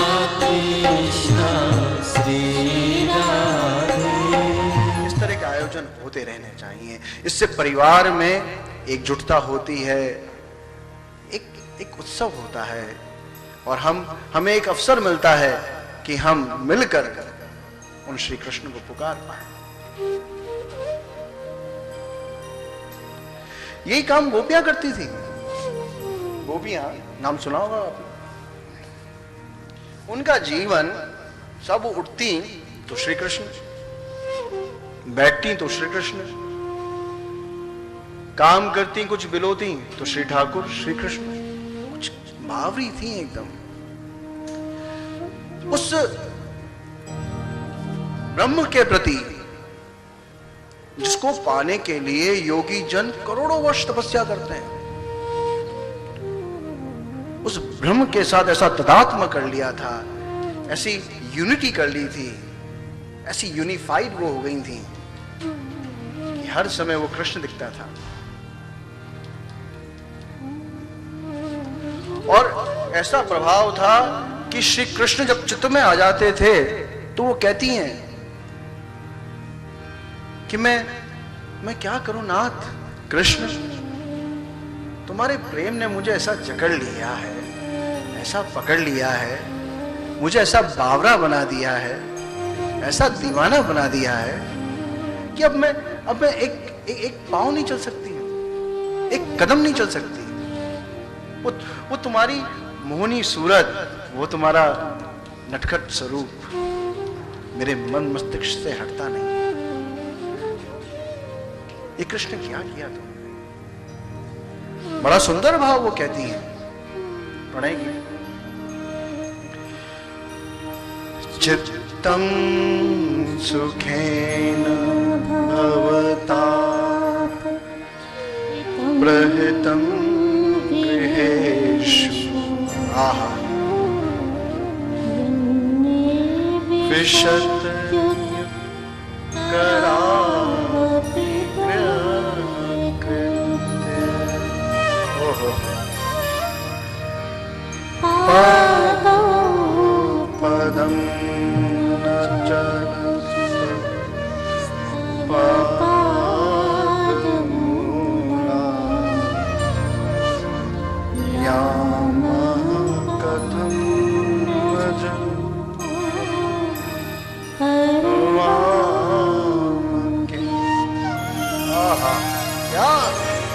कृष्णा श्री राधे। इस तरह के आयोजन होते रहने चाहिए। इससे परिवार में एकजुटता होती है, एक उत्सव होता है और हमें एक अवसर मिलता है कि हम मिलकर उन श्री कृष्ण को पुकार पाए। यही काम गोपियां करती थी। गोपियां नाम सुना होगा आपने। उनका जीवन, सब उठती तो श्री कृष्ण, बैठती तो श्री कृष्ण, काम करती कुछ बिलोती तो श्री ठाकुर श्री कृष्ण। कुछ बावरी थी एकदम। उस ब्रह्म के प्रति जिसको पाने के लिए योगी जन करोड़ों वर्ष तपस्या करते हैं, उस ब्रह्म के साथ ऐसा तदात्म कर लिया था, ऐसी यूनिटी कर ली थी, ऐसी यूनिफाइड वो हो गई थी कि हर समय वो कृष्ण दिखता था। और ऐसा प्रभाव था कि श्री कृष्ण जब चित्त में आ जाते थे तो वो कहती हैं कि मैं क्या करूं नाथ कृष्ण, तुम्हारे प्रेम ने मुझे ऐसा जकड़ लिया है, ऐसा पकड़ लिया है, मुझे ऐसा बावरा बना दिया है, ऐसा दीवाना बना दिया है कि अब मैं एक पांव नहीं चल सकती, एक कदम नहीं चल सकती। वो तुम्हारी मोहनी सूरत, वो तुम्हारा नटखट स्वरूप मेरे मन मस्तिष्क से हटता नहीं। ये कृष्ण क्या किया तुमने? बड़ा सुंदर भाव वो कहती हैं, पढ़ेंगे। चित्तम सुखेन भवता प्रहितं गृहेषु आहा विशत करापि कृत्य ओहो पदम न पादमूला यामः कथं भज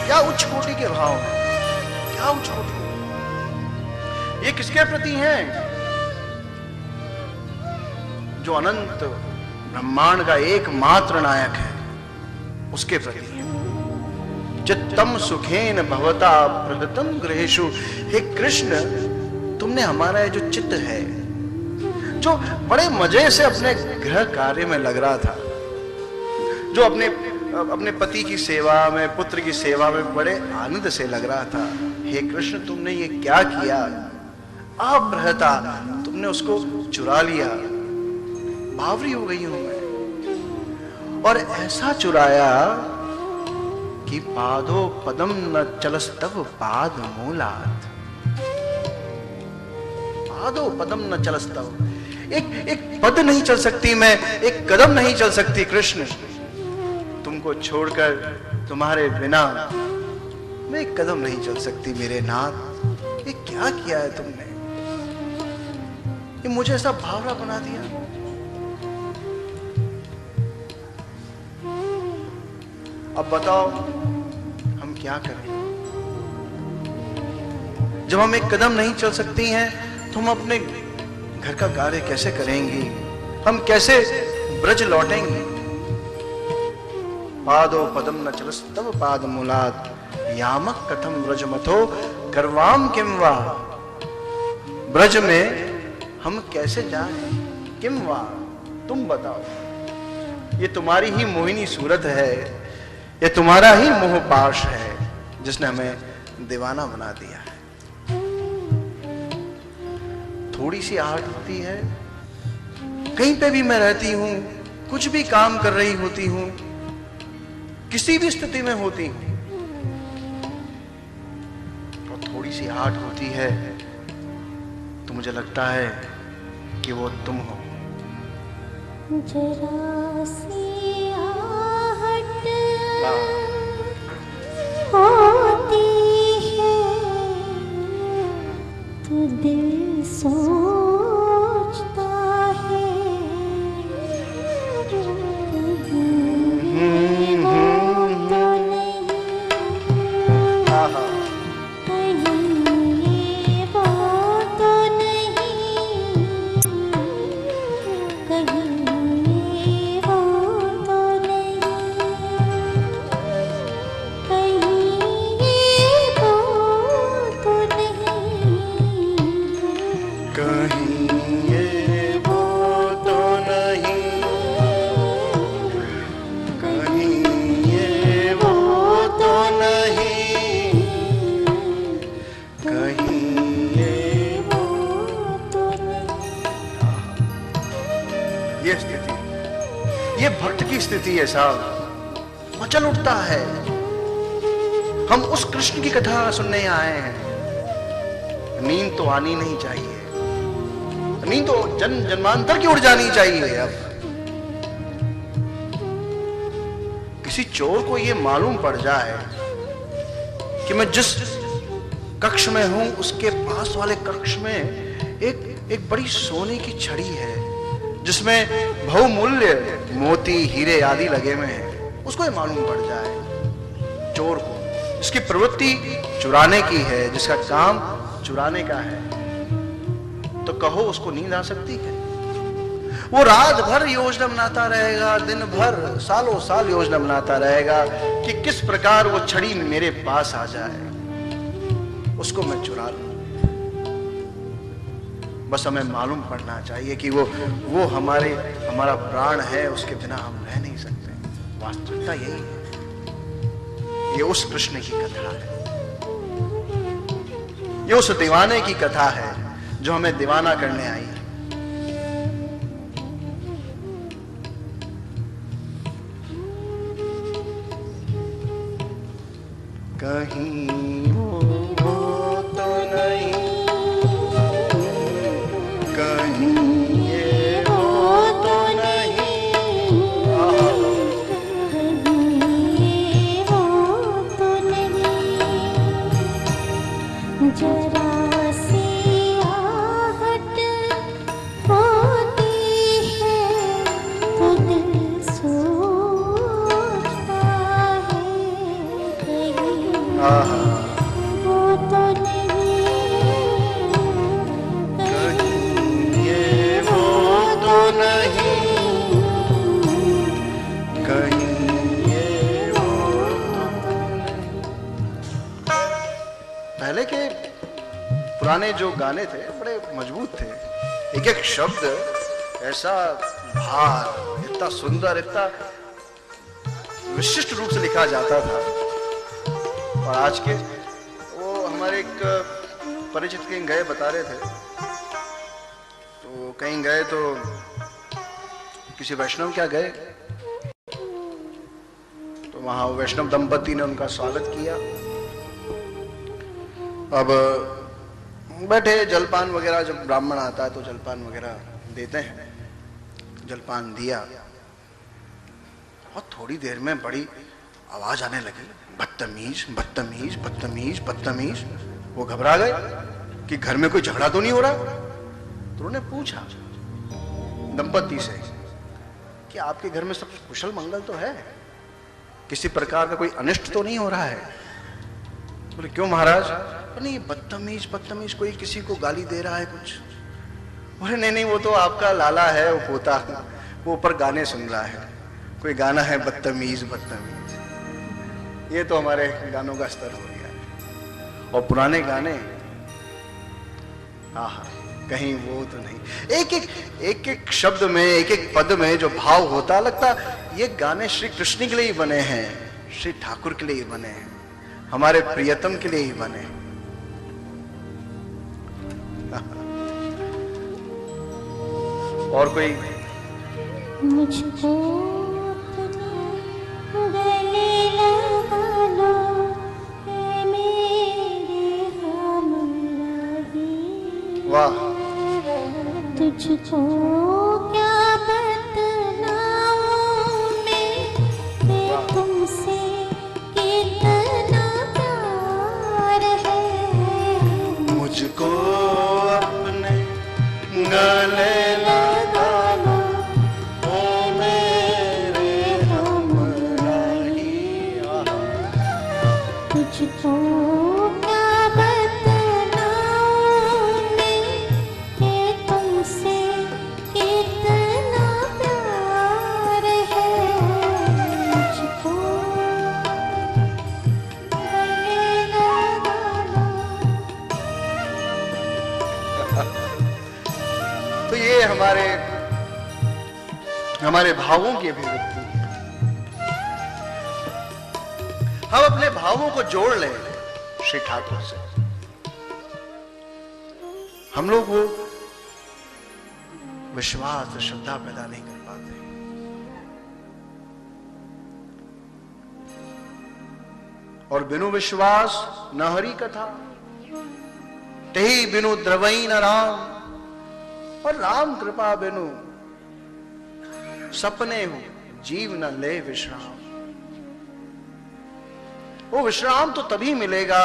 क्या उच्च कोटि के भाव हैं, क्या उच्च कोटि। ये किसके प्रति हैं? जो अनंत ब्रह्मांड का एकमात्र नायक है, उसके प्रति है। चित्तम सुखेन भवता प्रगतम गृहेषु। हे कृष्ण, तुमने हमारा जो चित्त है, जो बड़े मजे से अपने गृह कार्य में लग रहा था, जो अपने पति की सेवा में, पुत्र की सेवा में बड़े आनंद से लग रहा था, हे कृष्ण तुमने ये क्या किया? अप्रहता, तुमने उसको चुरा लिया। बावरी हो गई हूं मैं, और ऐसा चुराया कि पादो पदम न चलस्तव पाद मूलात्। पादो पदम न चलस्तव, एक पद नहीं चल सकती मैं, एक कदम नहीं चल सकती कृष्ण, तुमको छोड़कर, तुम्हारे बिना मैं एक कदम नहीं चल सकती मेरे नाथ। ये क्या किया है तुमने? ये मुझे ऐसा भावरा बना दिया। अब बताओ हम क्या करें? जब हम एक कदम नहीं चल सकती हैं तो हम अपने घर का कार्य कैसे करेंगे? हम कैसे ब्रज लौटेंगे? पादो पदम न चलस्तव पाद मूलात् यामक कथम व्रजमथो गर्वाम किम वा। ब्रज में हम कैसे जाएं? किम वा, तुम बताओ। ये तुम्हारी ही मोहिनी सूरत है, ये तुम्हारा ही मोह पाश है जिसने हमें दीवाना बना दिया है। थोड़ी सी आहट होती है, कहीं पे भी मैं रहती हूं, कुछ भी काम कर रही होती हूं, किसी भी स्थिति में होती हूं, और थोड़ी सी आहट होती है तो मुझे लगता है कि वो तुम हो। जरा सी आहट होती है तो दिल सोचता है कहीं वो तो नहीं, कहीं ये वो तो नहीं, कहीं ये वो तो नहीं, कहीं ये वो तो नहीं, कहीं ये वो तो नहीं, कहीं ये वो तो नहीं, कहीं ये वो तो नहीं। ये स्थिति, ये भक्त की स्थिति है साहब। मचल उठता है। हम उस कृष्ण की कथा सुनने आए हैं। नींद तो आनी नहीं चाहिए, नींद तो जन्म जन्मांतर की उड़ जानी चाहिए। अब किसी चोर को यह मालूम पड़ जाए कि मैं जिस कक्ष में हूं उसके पास वाले कक्ष में एक बड़ी सोने की छड़ी है जिसमें बहुमूल्य मोती हीरे आदि लगे हुए हैं, उसको ये मालूम पड़ जाए चोर को, जिसकी प्रवृत्ति चुराने की है, जिसका काम चुराने का है, तो कहो उसको नींद आ सकती है? वो रात भर योजना बनाता रहेगा, दिन भर सालों साल योजना बनाता रहेगा कि किस प्रकार वो छड़ी मेरे पास आ जाए, उसको मैं चुरा लूं। बस हमें मालूम पड़ना चाहिए कि वो हमारा प्राण है, उसके बिना हम रह नहीं सकते। वास्तविकता यही है। ये उस कृष्ण की कथा है, ये उस दीवाने की कथा है जो हमें दीवाना करने आई है। कहीं वो तो नहीं, कहीं ये वो तो नहीं, कहीं वो तो नहीं, जरा सी आहट होती है तो दिल सोचता है कहीं वो तो नहीं, कहीं ये वो तो नहीं, कहीं ये वो तो नहीं। पहले के पुराने जो गाने थे बड़े मजबूत थे। एक एक शब्द ऐसा भार, इतना सुंदर, इतना विशिष्ट रूप से लिखा जाता था। और आज के वो हमारे एक परिचित कहीं गए, बता रहे थे, तो कहीं गए तो किसी वैष्णव क्या गए, तो वहां वैष्णव दंपति ने उनका स्वागत किया। अब बैठे, जलपान वगैरह, जब ब्राह्मण आता है तो जलपान वगैरह देते हैं। जलपान दिया और थोड़ी देर में बड़ी आवाज आने लगी, बदतमीज बदतमीज बदतमीज बदतमीज। वो घबरा गए कि घर में कोई झगड़ा तो नहीं हो रहा। तो उन्होंने पूछा दंपति से कि आपके घर में सब कुशल मंगल तो है, किसी प्रकार का कोई अनिष्ट तो नहीं हो रहा है? बोले क्यों महाराज? नहीं, बदतमीज बदतमीज, कोई किसी को गाली दे रहा है कुछ। बोले नहीं नहीं, वो तो आपका लाला है, वो पोता, वो ऊपर गाने सुन रहा है, कोई गाना है बदतमीज बदतमीज। ये तो हमारे गानों का स्तर हो गया है। और पुराने गाने, आहा, कहीं वो तो नहीं। एक एक शब्द में, एक एक पद में जो भाव होता, लगता ये गाने श्री कृष्ण के लिए ही बने हैं, श्री ठाकुर के लिए ही बने हैं, हमारे प्रियतम के लिए ही बने हैं। और कोई मुझको गले लगा लो ऐ मेरे हमराही। वाह, तुझको क्या बतलाऊं मैं, ये तुमसे कितना प्यार है। मुझको अपने गले लगा लो, ओ मेरे हमराही। तुझको क्या बतलाऊं मैं, ये तुमसे कितना प्यार है। मुझको गले लगा लो। तो ये हमारे भावों की अभिव्यक्ति है। हम अपने भावों को जोड़ लें श्री ठाकुर से, हम लोग वो विश्वास श्रद्धा पैदा नहीं कर पाते। और बिनु विश्वास न हरि कथा, तेहि बिनु द्रवई न राम। और राम कृपा बिनु सपने हो, जीव न ले विश्राम। वो विश्राम तो तभी मिलेगा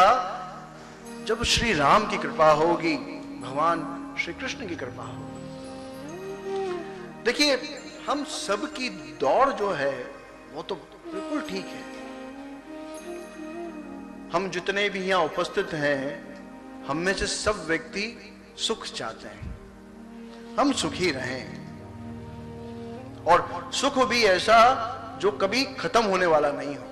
जब श्री राम की कृपा होगी, भगवान श्री कृष्ण की कृपा होगी। देखिए, हम सब की दौड़ जो है वो तो बिल्कुल ठीक है। हम जितने भी यहां उपस्थित हैं, हम में से सब व्यक्ति सुख चाहते हैं, हम सुखी रहें। और सुख भी ऐसा जो कभी खत्म होने वाला नहीं हो।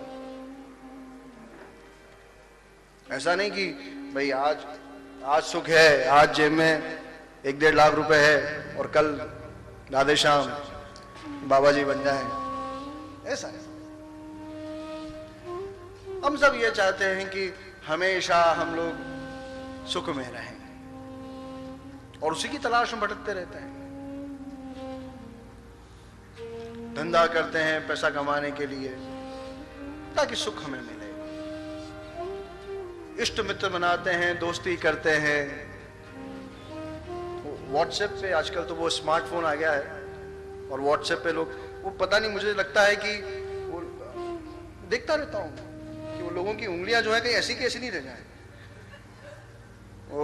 ऐसा नहीं कि भाई आज सुख है, आज जेब में 1-1.5 लाख रुपए है और कल राधे श्याम बाबा जी बन जाए। ऐसा है। हम सब ये चाहते हैं कि हमेशा हम लोग सुख में रहें और उसी की तलाश में भटकते रहते हैं। धंधा करते हैं पैसा कमाने के लिए ताकि सुख हमें मिले, इष्ट मित्र बनाते हैं, दोस्ती करते हैं। व्हाट्सएप पे आजकल तो वो स्मार्टफोन आ गया है और व्हाट्सएप पे लोग, वो पता नहीं, मुझे लगता है कि वो देखता रहता हूँ कि वो लोगों की उंगलियां जो है कहीं ऐसी की ऐसी नहीं रह जाए। वो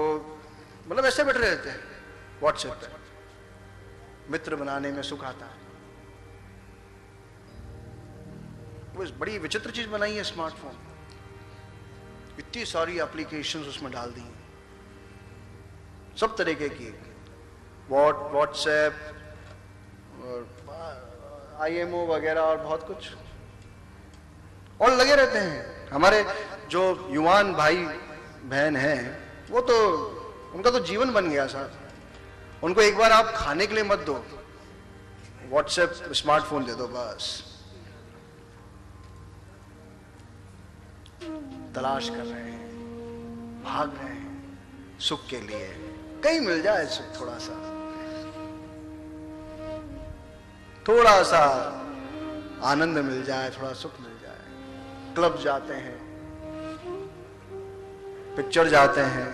मतलब ऐसे बैठे रहते हैं व्हाट्सएप पे। मित्र बनाने में सुख आता है। वो बड़ी विचित्र चीज बनाई है स्मार्टफोन। इतनी सारी एप्लीकेशंस उसमें डाल दी हैं, सब तरीके की, व्हाट्सएप और IMO वगैरह और बहुत कुछ और लगे रहते हैं। हमारे जो युवान भाई बहन हैं, वो तो उनका तो जीवन बन गया साहब। उनको एक बार आप खाने के लिए मत दो, व्हाट्सएप स्मार्टफोन दे दो बस। तलाश कर रहे हैं, भाग रहे हैं सुख के लिए। कहीं मिल जाए सुख, थोड़ा सा आनंद मिल जाए, थोड़ा सुख मिल जाए। क्लब जाते हैं, पिक्चर जाते हैं,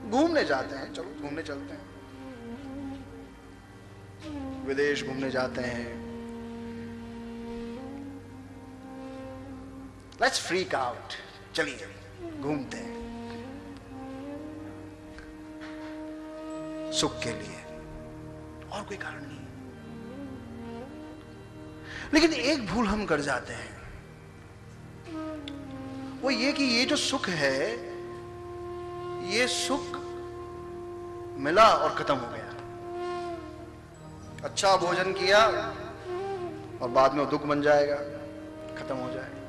घूमने जाते हैं, चलो घूमने चलते हैं, विदेश घूमने जाते हैं। लेट्स फ्रीक आउट, चलिए घूमते हैं सुख के लिए, और कोई कारण नहीं। लेकिन एक भूल हम कर जाते हैं, वो ये कि ये जो सुख है, ये सुख मिला और खत्म हो गया। अच्छा भोजन किया और बाद में दुख बन जाएगा, खत्म हो जाएगा।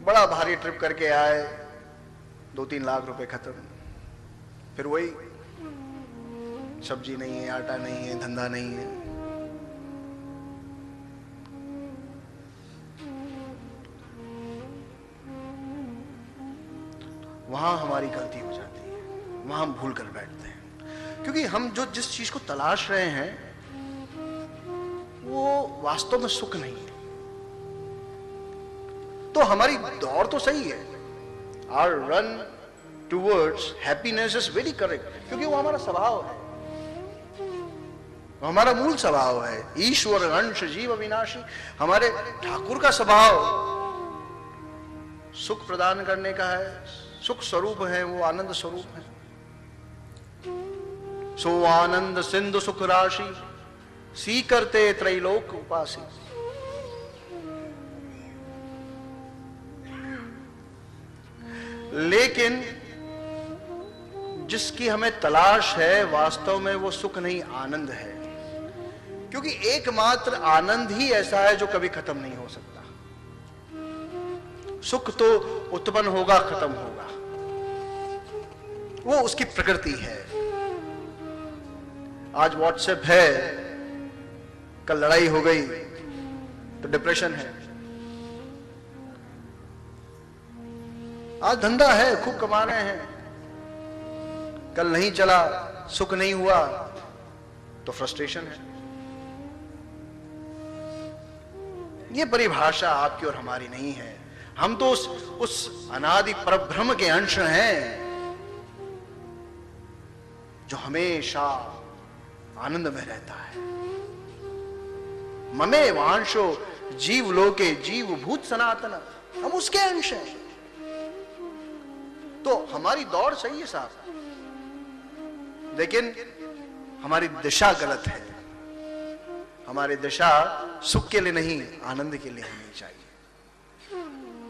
बड़ा भारी ट्रिप करके आए, 2-3 लाख रुपए खत्म, फिर वही सब्जी नहीं है, आटा नहीं है, धंधा नहीं है। वहां हमारी गलती हो जाती है, वहां हम भूल कर बैठते हैं, क्योंकि हम जो जिस चीज को तलाश रहे हैं वो वास्तव में सुख नहीं है। तो हमारी दौड़ तो सही है, our run towards happiness is very correct, क्योंकि वो हमारा स्वभाव है, वो हमारा मूल स्वभाव है। ईश्वर अंश जीव अविनाशी, हमारे ठाकुर का स्वभाव सुख प्रदान करने का है, सुख स्वरूप है, वो आनंद स्वरूप है। सो आनंद सिंधु सुख राशि, सी करते त्रैलोक उपासी। लेकिन जिसकी हमें तलाश है वास्तव में वो सुख नहीं, आनंद है, क्योंकि एकमात्र आनंद ही ऐसा है जो कभी खत्म नहीं हो सकता। सुख तो उत्पन्न होगा, खत्म होगा, वो उसकी प्रकृति है। आज व्हाट्सएप है, कल लड़ाई हो गई तो डिप्रेशन है। आज धंधा है, खूब कमा रहे हैं, कल नहीं चला, सुख नहीं हुआ तो फ्रस्ट्रेशन है। ये परिभाषा आपकी और हमारी नहीं है। हम तो उस अनादि परब्रह्म के अंश हैं जो हमेशा आनंद में रहता है। ममे वांशो जीव लोके जीव भूत सनातन, हम उसके अंश हैं। तो हमारी दौड़ सही है साहब, लेकिन हमारी दिशा गलत है। हमारी दिशा सुख के लिए नहीं, आनंद के लिए होनी चाहिए।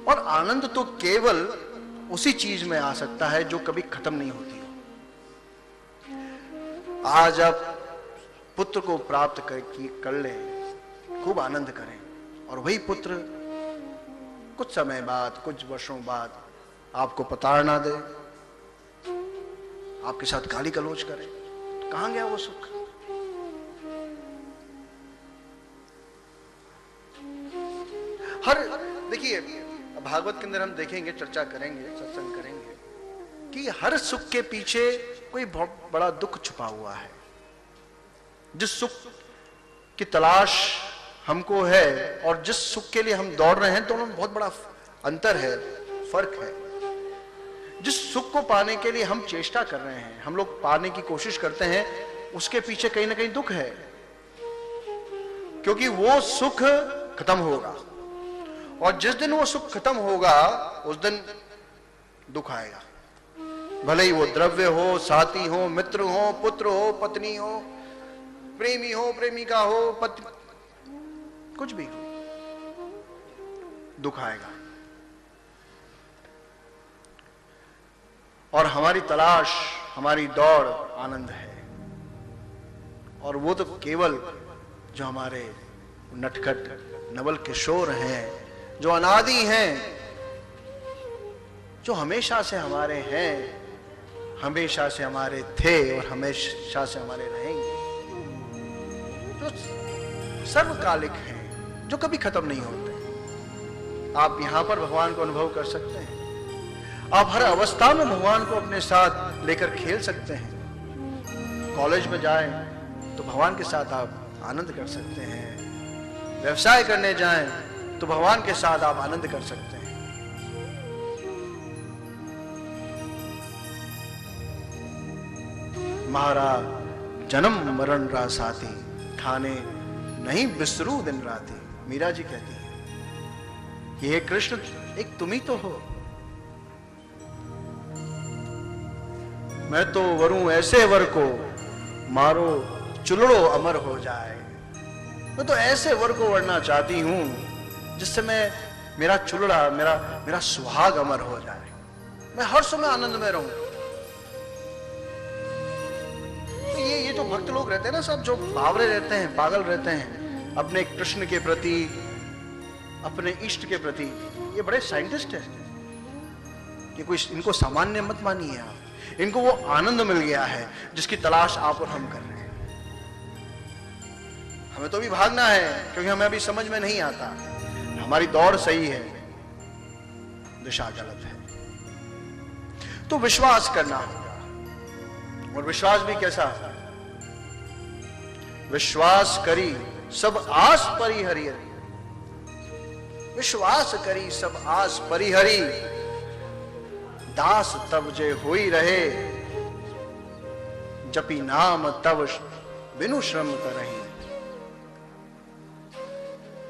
और आनंद तो केवल उसी चीज में आ सकता है जो कभी खत्म नहीं होती हो। आज आप पुत्र को प्राप्त कर ले, खूब आनंद करें, और वही पुत्र कुछ समय बाद, कुछ वर्षों बाद आपको प्रताड़ना दे, आपके साथ गाली गलौज करे, तो कहां गया वो सुख? हर देखिए भागवत के अंदर हम देखेंगे, चर्चा करेंगे, सत्संग करेंगे कि हर सुख के पीछे कोई बहुत बड़ा दुख छुपा हुआ है। जिस सुख की तलाश हमको है और जिस सुख के लिए हम दौड़ रहे हैं, दोनों में बहुत बड़ा अंतर है, फर्क है। जिस सुख को पाने के लिए हम चेष्टा कर रहे हैं, हम लोग पाने की कोशिश करते हैं, उसके पीछे कहीं ना कहीं दुख है, क्योंकि वो सुख खत्म होगा, और जिस दिन वो सुख खत्म होगा उस दिन दुख आएगा। भले ही वो द्रव्य हो, साथी हो, मित्र हो, पुत्र हो, पत्नी हो, प्रेमी हो, प्रेमिका हो, पति, कुछ भी हो, दुख आएगा। और हमारी तलाश, हमारी दौड़ आनंद है, और वो तो केवल जो हमारे नटखट नवल किशोर हैं, जो अनादि हैं, जो हमेशा से हमारे हैं, हमेशा से हमारे थे और हमेशा से हमारे रहेंगे, जो सर्वकालिक हैं, जो कभी खत्म नहीं होते। आप यहां पर भगवान को अनुभव कर सकते हैं, आप हर अवस्था में भगवान को अपने साथ लेकर खेल सकते हैं। कॉलेज में जाएं तो भगवान के साथ आप आनंद कर सकते हैं, व्यवसाय करने जाएं तो भगवान के साथ आप आनंद कर सकते हैं। महाराज जन्म मरण रा साथी, खाने नहीं बिसरू दिन राती। मीरा जी कहती है कि हे कृष्ण, एक तुम ही तो हो, मैं तो वरूं ऐसे वर को, मारो चुलड़ो अमर हो जाए। मैं तो ऐसे वर को वरना चाहती हूं जिससे मेरा चुलड़ा, मेरा सुहाग अमर हो जाए, मैं हर समय आनंद में रहूं। तो ये जो भक्त लोग रहते हैं ना सब, जो बावरे रहते हैं, पागल रहते हैं अपने कृष्ण के प्रति, अपने इष्ट के प्रति, ये बड़े साइंटिस्ट हैं। ये कोई, इनको सामान्य मत मानिए आप, इनको वो आनंद मिल गया है जिसकी तलाश आप और हम कर रहे हैं। हमें तो भी भागना है, क्योंकि हमें अभी समझ में नहीं आता, हमारी दौड़ सही है, दिशा गलत है। तो विश्वास करना होगा, और विश्वास भी कैसा? विश्वास करी सब आस परिहरी, विश्वास करी सब आस परिहरी, दास तब जय होई रहे, जपी नाम तब बिनु श्रम करहि,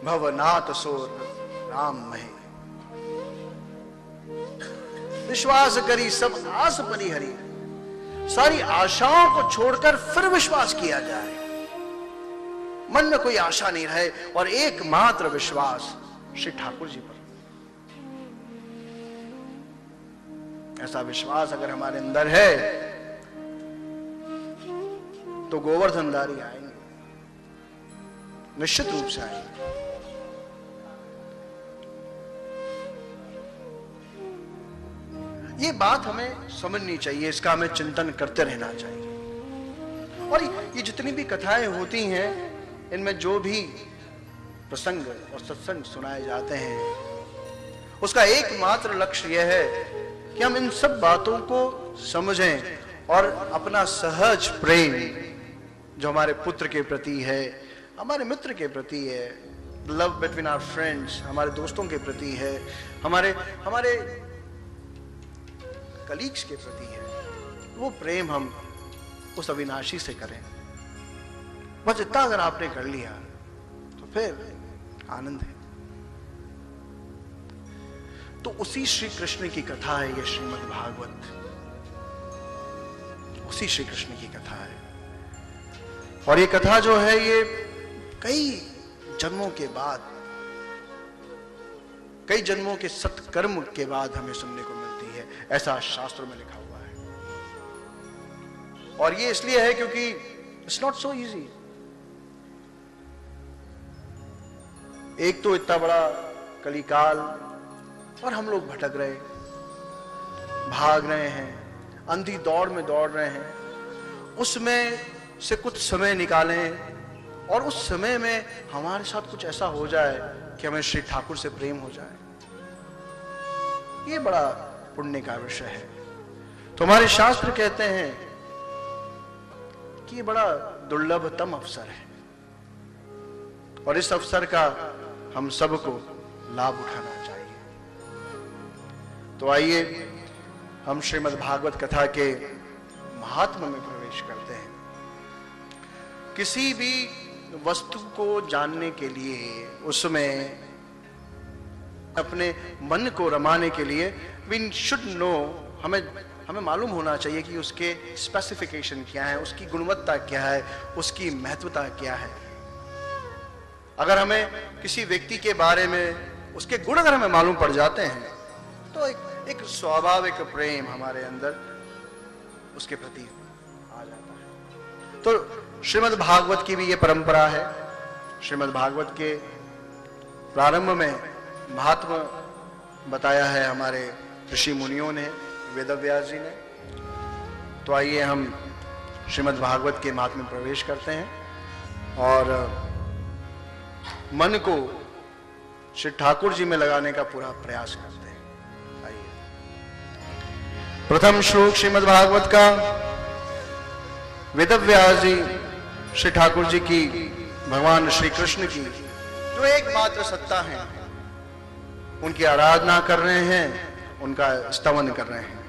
भवनाथ सो राम महे। विश्वास करी सब आस परिहरी, सारी आशाओं को छोड़कर फिर विश्वास किया जाए। मन में कोई आशा नहीं रहे और एकमात्र विश्वास श्री ठाकुर जी पर। ऐसा विश्वास अगर हमारे अंदर है तो गोवर्धनधारी आएंगे, निश्चित रूप से आएंगे। ये बात हमें समझनी चाहिए, इसका हमें चिंतन करते रहना चाहिए। और ये जितनी भी कथाएं होती हैं, इनमें जो भी प्रसंग और सत्संग सुनाए जाते हैं, उसका एकमात्र लक्ष्य यह है कि हम इन सब बातों को समझें और अपना सहज प्रेम जो हमारे पुत्र के प्रति है, हमारे मित्र के प्रति है, लव बिटवीन आवर फ्रेंड्स, हमारे दोस्तों के प्रति है, हमारे कलीग्स के प्रति है, वो प्रेम हम उस अविनाशी से करें। बस इतना अगर आपने कर लिया तो फिर आनंद है। तो उसी श्री कृष्ण की कथा है ये श्रीमद् भागवत, उसी श्री कृष्ण की कथा है। और ये कथा जो है ये कई जन्मों के बाद, कई जन्मों के सत्कर्म के बाद हमें सुनने को मिलती है, ऐसा शास्त्रों में लिखा हुआ है। और ये इसलिए है क्योंकि इट्स नॉट सो इजी। एक तो इतना बड़ा कलिकाल और हम लोग भटक रहे, भाग रहे हैं, अंधी दौड़ में दौड़ रहे हैं। उसमें से कुछ समय निकालें और उस समय में हमारे साथ कुछ ऐसा हो जाए कि हमें श्री ठाकुर से प्रेम हो जाए, ये बड़ा पुण्य का विषय है। तो हमारे शास्त्र कहते हैं कि ये बड़ा दुर्लभतम अवसर है और इस अवसर का हम सबको लाभ उठाना चाहिए। तो आइए हम श्रीमद् भागवत कथा के महात्म्य में प्रवेश करते हैं। किसी भी वस्तु को जानने के लिए, उसमें अपने मन को रमाने के लिए वी शुड नो, हमें मालूम होना चाहिए कि उसके स्पेसिफिकेशन क्या है, उसकी गुणवत्ता क्या है, उसकी महत्वता क्या है। अगर हमें किसी व्यक्ति के बारे में उसके गुण अगर हमें मालूम पड़ जाते हैं तो एक स्वाभाविक प्रेम हमारे अंदर उसके प्रति आ जाता है। तो श्रीमद् भागवत की भी ये परंपरा है। श्रीमद् भागवत के प्रारंभ में महात्मा बताया है हमारे ऋषि मुनियों ने, वेदव्यास जी ने। तो आइए हम श्रीमद् भागवत के महात्म्य में प्रवेश करते हैं और मन को श्री ठाकुर जी में लगाने का पूरा प्रयास करते हैं। आइए प्रथम श्लोक श्रीमद् भागवत का। वेदव्यास जी श्री ठाकुर जी की, भगवान श्री कृष्ण की जो एकमात्र सत्ता है, उनकी आराधना कर रहे हैं, उनका स्तवन कर रहे हैं।